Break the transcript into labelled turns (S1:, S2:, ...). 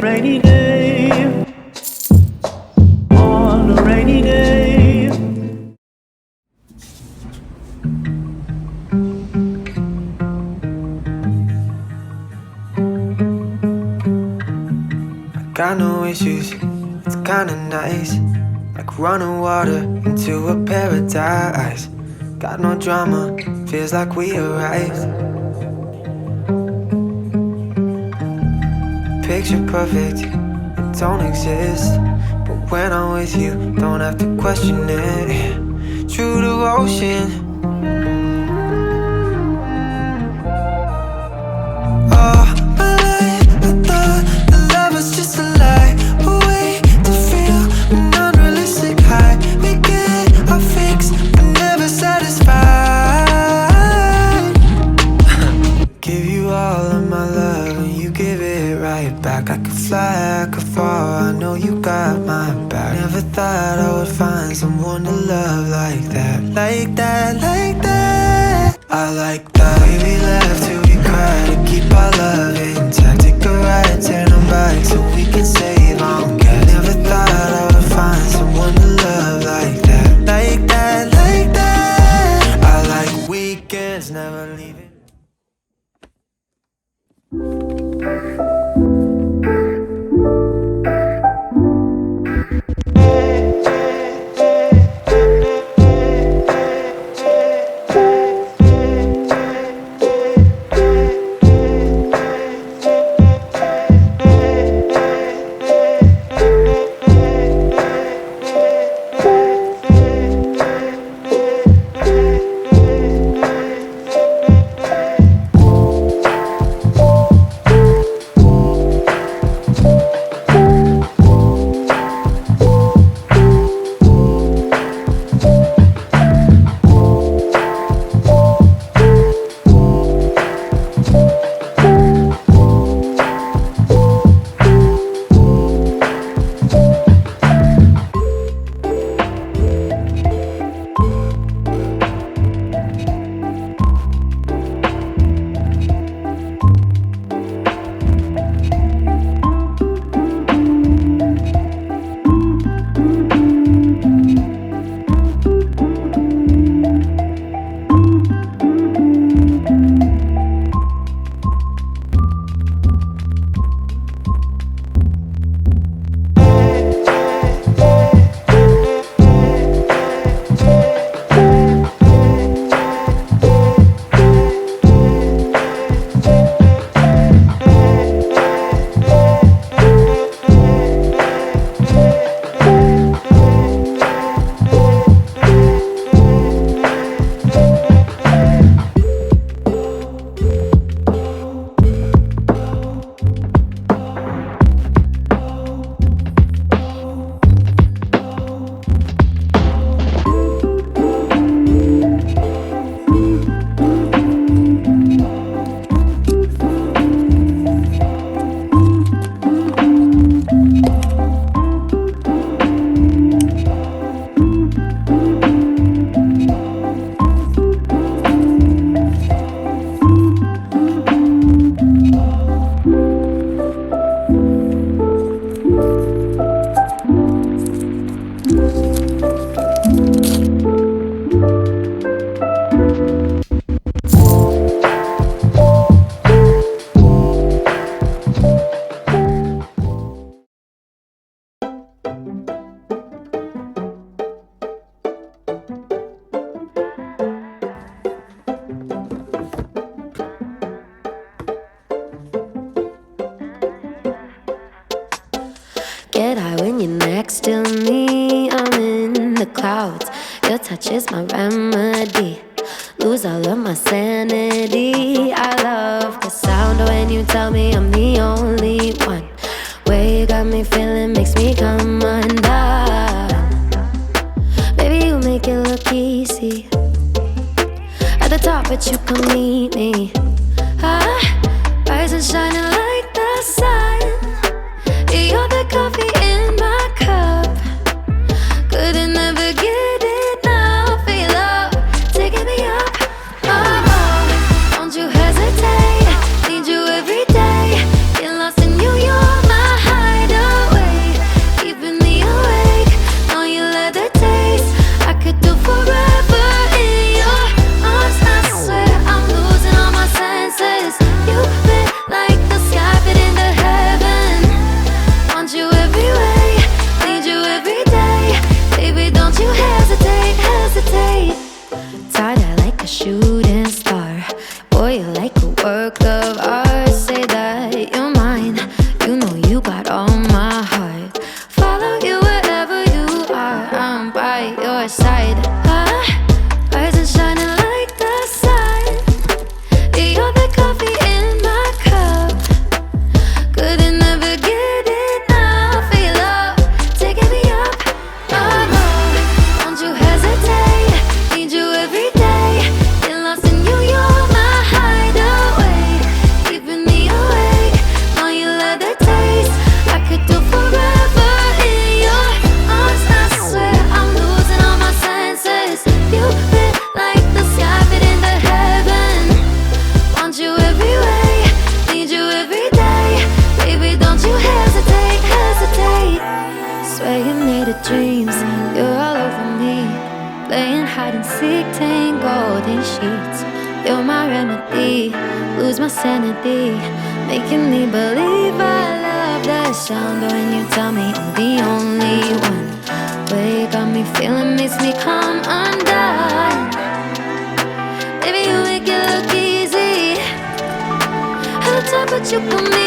S1: Rainy day, on a rainy day.
S2: I got no issues, it's kinda nice, like running water into a paradise. Got no drama, feels like we arrived. Picture perfect, it don't exist, but when I'm with you, don't have to question it. True devotion. All my life I thought that love was just a lie, a way to feel an unrealistic high. We get our fix, but never satisfied. Give you all of my love and you give it right back. I could fly, I could fall, I know you got my back. Never thought I would find someone to love like that. Like that, like that. I like that. We laugh till we cry to keep our love intact. Take a ride, turn them back so we can save on gas. Never thought I would find someone to love like that. Like that, like that. I like weekends, never leaving.
S3: Get high when you're next to me. I'm in the clouds. Your touch is my remedy. Lose all of my sanity. I love the sound when you tell me I'm the only one. Way you got me feeling makes me come undone. Baby, you make it look easy. At the top, but you come meet me. Rise and shining like the sun. You're the coffee in my cup. Couldn't ever get enough of your love. Taking me up tangled in sheets. You're my remedy, lose my sanity, making me believe I love the sound when you tell me I'm the only one. Way you got me feeling makes me come undone. Baby, you make it look easy. At the top, but you put me